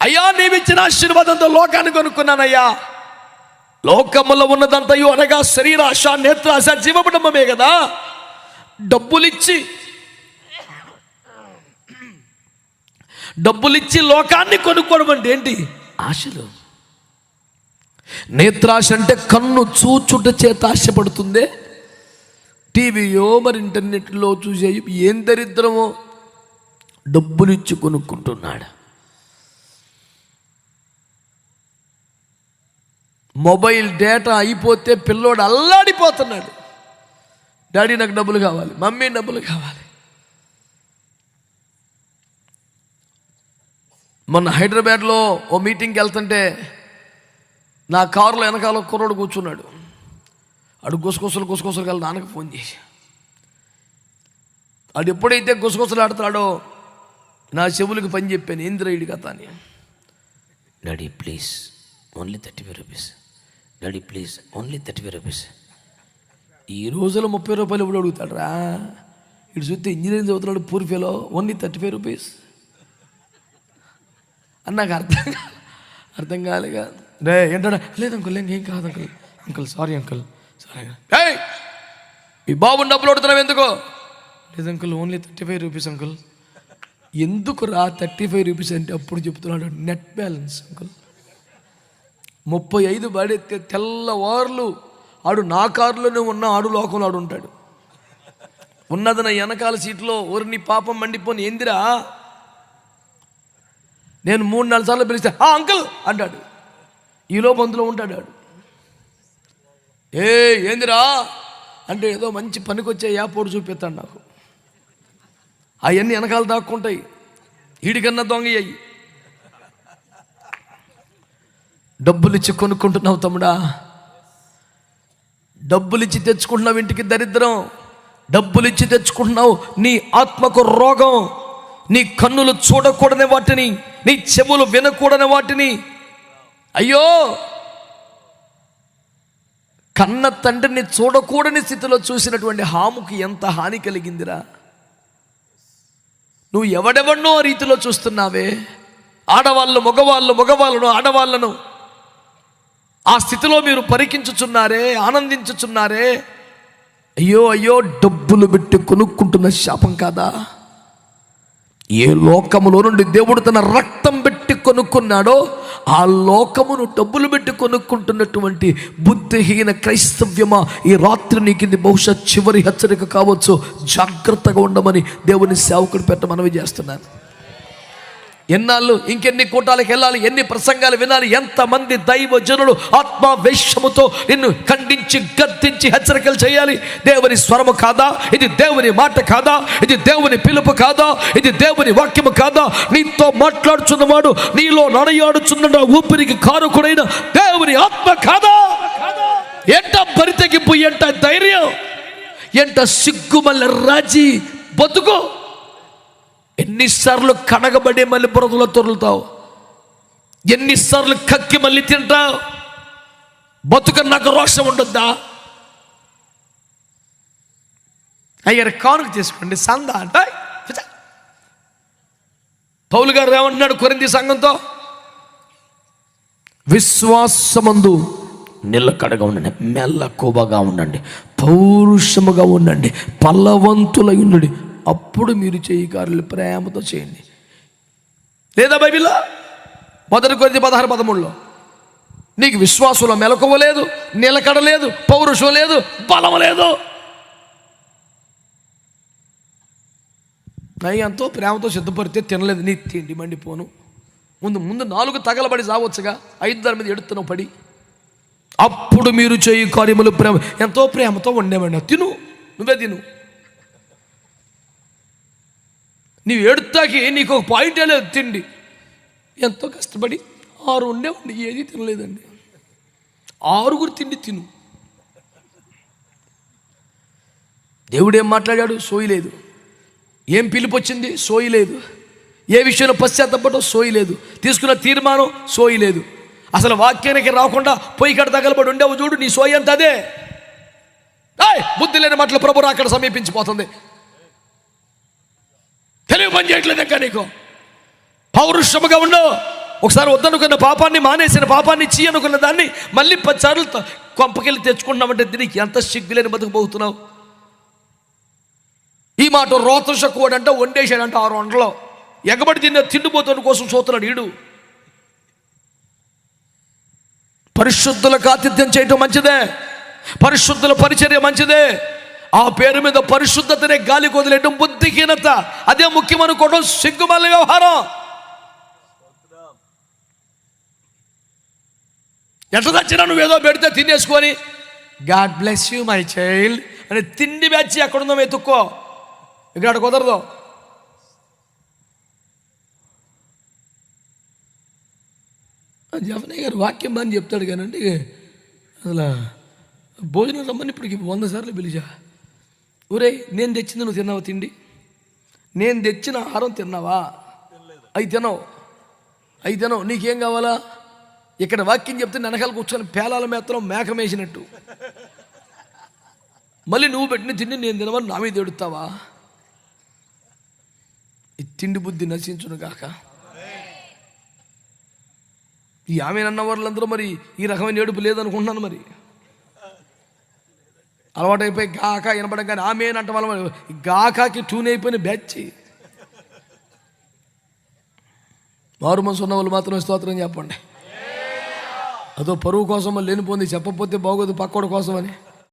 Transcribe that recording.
అయ్యా నీవిచ్చిన ఆశీర్వాదంతో లోకాన్ని కొనుక్కున్నానయ్యా. లోకములో ఉన్నదంతయు అనగా శరీరాశ, నేత్రాశ, జీవకుటుంబమే కదా. డబ్బులిచ్చి లోకాన్ని కొనుక్కోవడం అంటే ఏంటి? ఆశలు. నేత్రాశ అంటే కన్ను చూచుట చేత ఆశపడుతుందే. టీవీయో మరి ఇంటర్నెట్లో చూసే ఏం దరిద్రమో డబ్బులిచ్చి కొనుక్కుంటున్నాడు. మొబైల్ డేటా అయిపోతే పిల్లోడు అల్లాడిపోతున్నాడు. డాడీ నాకు డబ్బులు కావాలి, మమ్మీ డబ్బులు కావాలి. మొన్న హైదరాబాద్లో ఓ మీటింగ్కి వెళ్తుంటే నా కారులో వెనకాల కుర్రోడు కూర్చున్నాడు. అడు గుసగుసలు వెళ్ళి నాన్నకు ఫోన్ చేసి, అడు ఎప్పుడైతే గుసగుసలు ఆడుతున్నాడో నా చెవులకు పని చెప్పాను, ఏంద్రైడు కథ అని. Daddy please only 35 rupees, daddy please only 35 rupees. ఈ రోజులో 30 రూపాయలు ఎప్పుడు అడుగుతాడు రా? ఇటు చూస్తే ఇంజనీరింగ్ చదువుతున్నాడు పూర్ఫేలో, ఓన్లీ 35 రూపీస్ అని నాకు అర్థం కాలేగా. రే ఏంటంటే లేదు అంకుల్, ఏం కాదు అంకుల్ సారీ అంకుల్ సారీ. ఈ బాబు డబ్బులు అడుగుతున్నావు ఎందుకో? లేదు అంకుల్ ఓన్లీ 35 రూపీస్ అంకుల్. ఎందుకు రా 35 రూపీస్ అంటే? అప్పుడు చెప్తున్నాడు నెట్ బ్యాలెన్స్ అంకుల్. 35 పడితే తెల్లవార్లు ఆడు నా కారులోనే ఉన్న ఆడు లోకంలో ఆడు ఉంటాడు. ఉన్నది నా వెనకాల సీట్లో. ఊరిని పాపం మండిపోని ఏందిరా? నేను 3-4 సార్లు పిలిస్తే అంకుల్ అంటాడు. ఈలోపు అందులో ఉంటాడు ఆడు. ఏందిరా అంటే ఏదో మంచి పనికొచ్చే యాపోడు చూపిస్తాడు నాకు. అవన్నీ వెనకాల దాక్కుంటాయి. ఈడికన్నా దొంగ అయ్యి. డబ్బులిచ్చి కొనుక్కుంటున్నావు తమ్ముడా. డబ్బులిచ్చి తెచ్చుకుంటున్నావు ఇంటికి దరిద్రం. డబ్బులిచ్చి తెచ్చుకుంటున్నావు నీ ఆత్మకు రోగం. నీ కన్నులు చూడకూడని వాటిని, నీ చెవులు వినకూడని వాటిని. అయ్యో, కన్న తండ్రిని చూడకూడని స్థితిలో చూసినటువంటి హాముకి ఎంత హాని కలిగిందిరా. నువ్వు ఎవడెవడనో రీతిలో చూస్తున్నావే. మగవాళ్ళను ఆడవాళ్ళను ఆ స్థితిలో మీరు పరికించుచున్నారే, ఆనందించుచున్నారే. అయ్యో డబ్బులు పెట్టి కొనుక్కుంటున్న శాపం కాదా? ఏ లోకములో నుండి దేవుడు తన రక్తం పెట్టి కొనుక్కున్నాడో ఆ లోకమును డబ్బులు పెట్టి కొనుక్కుంటున్నటువంటి బుద్ధిహీన క్రైస్తవ్యమా, ఈ రాత్రి నీకు ఇది బహుశా చివరి హెచ్చరిక కావచ్చు. జాగ్రత్తగా ఉండమని దేవుని సేవకుడు పెట్ట మనవి చేస్తున్నాను. ఎన్నాళ్ళు ఇంకెన్ని కూటాలకు వెళ్ళాలి, ఎన్ని ప్రసంగాలు వినాలి, ఎంతమంది దైవ జనులు ఆత్మావేశముతో నిన్ను ఖండించి గద్దించి హెచ్చరికలు చేయాలి. దేవుని స్వరము కాదా ఇది? దేవుని మాట కాదా ఇది? దేవుని పిలుపు కాదా ఇది? దేవుని వాక్యము కాదా? నీతో మాట్లాడుచున్నవాడు, నీలో నడయాడుచున్న ఊపిరికి కారకుడైన దేవుని ఆత్మ కాదా? ఎంట బరితెగింపు, ఎంట ధైర్యం, ఎంట సిగ్గుమల్ల రాజీ బతుకు. ఎన్నిసార్లు కడగబడి మళ్ళీ బురదలో తొరులుతావు? ఎన్నిసార్లు కక్కి మళ్ళీ తింటావు? బతుక నాకు రోషం ఉండొద్దా? అయ్యారు కానుక తీసుకోండి సందా అంట. పౌలు గారు ఏమంటున్నాడు కొరింథీ సంఘంతో? విశ్వాసమందు నిలకడగా ఉండండి, మెల్లకువగా ఉండండి, పౌరుషముగా ఉండండి, ఫలవంతులై ఉండండి, అప్పుడు మీరు చేయి కార్యాలు ప్రేమతో చేయండి. లేదా బైబిల్లో 1 కొరింథీ 16:13 నీకు విశ్వాసంలో మెలకువ లేదు, నిలకడ లేదు, పౌరుషం లేదు, బలం లేదు. నయ్యి ఎంతో ప్రేమతో సిద్ధపడితే తినలేదు, నీ తిండి మండిపోను. ముందు 4 తగలబడి చావచ్చుగా, 5 దాని మీద ఎడుతున్నావు పడి. అప్పుడు మీరు చేయి కార్యములు ఎంతో ప్రేమతో వండేవాడిని. తిను, నువ్వే తిను. నీవు ఎడుతాకి నీకు ఒక పాయింటే లేదు. తిండి ఎంతో కష్టపడి 6 ఉండేవండి, ఏది తినలేదండి. 6 తిండి తిను. దేవుడు ఏం మాట్లాడాడు? సోయి లేదు. ఏం పిలుపు వచ్చింది? సోయి లేదు. ఏ విషయంలో పశ్చాత్తపడో సోయి లేదు. తీసుకున్న తీర్మానం సోయి లేదు. అసలు వాక్యానికి రాకుండా పొయ్యి కడ తగలబడి ఉండేవు చూడు, నీ సోయి అంత అదే. బుద్ధి లేని మాటలు ప్రభు అక్కడ సమీపించిపోతుంది. తెలివి పని చేయట్లేదు ఇంకా నీకు. పౌరుషముగా ఉండు, ఒకసారి వద్దనుకున్న పాపాన్ని, మానేసిన పాపాన్ని, చీ అనుకున్న దాన్ని మళ్ళీ 10 సార్లు కొంపకెళ్ళి తెచ్చుకుంటున్నామంటే దీనికి ఎంత సిగ్గులేని బతుకుపోతున్నావు. ఈ మాట రోతశక్కువాడంట వండేశాడంట 6 వంటలో ఎగబడి తిండిపోతున్న కోసం చూస్తున్నాడు ఈడు. పరిశుద్ధులకు ఆతిథ్యం చేయటం మంచిదే, పరిశుద్ధుల పరిచర్య మంచిదే. ఆ పేరు మీద పరిశుద్ధతనే గాలి కొదిలేయడం బుద్ధిహీనత. అదే ముఖ్యమనుకోవడం సిగ్గుమాల వ్యవహారం. ఎట్లా తెచ్చినా నువ్వేదో పెడితే తినేసుకొని god bless you my child అని తిండి బ్యాచ్ ఎక్కడుందో వెతుక్కో. ఇక్కడ కుదరదు. జవనయ్య గారు వాక్యం బాని చెప్తాడు కానండి, అసలు భోజనం రమ్మని ఇప్పటికి 100 సార్లు పిలిచా. ఊరే నేను తెచ్చింది నువ్వు తిన్నావా? తిండి నేను తెచ్చిన ఆహారం తిన్నావా? అవి తినవు. నీకేం కావాలా? ఇక్కడ వాక్యం చెప్తే వెనకాల కూర్చొని పేలాల మేతలో మేక మేసినట్టు మళ్ళీ నువ్వు పెట్టిన తిండి నేను తినవని నా మీద ఎడుతావా? ఈ తిండి బుద్ధి నశించును గాక. ఈ ఆమె అన్న వాళ్ళందరూ మరి ఈ రకమైన ఏడుపు లేదనుకుంటున్నాను. మరి అలవాటైపోయి గాక వినపడగానే ఆమె అంటే వాళ్ళ గాకాకి ట్యూన్ అయిపోయిన బ్యాచ్. మారు మనసు ఉన్న వాళ్ళు మాత్రం స్తోత్రం చెప్పండి. అదో పరువు కోసం లేనిపోయింది చెప్పకపోతే బాగోదు పక్కోడి కోసం అని.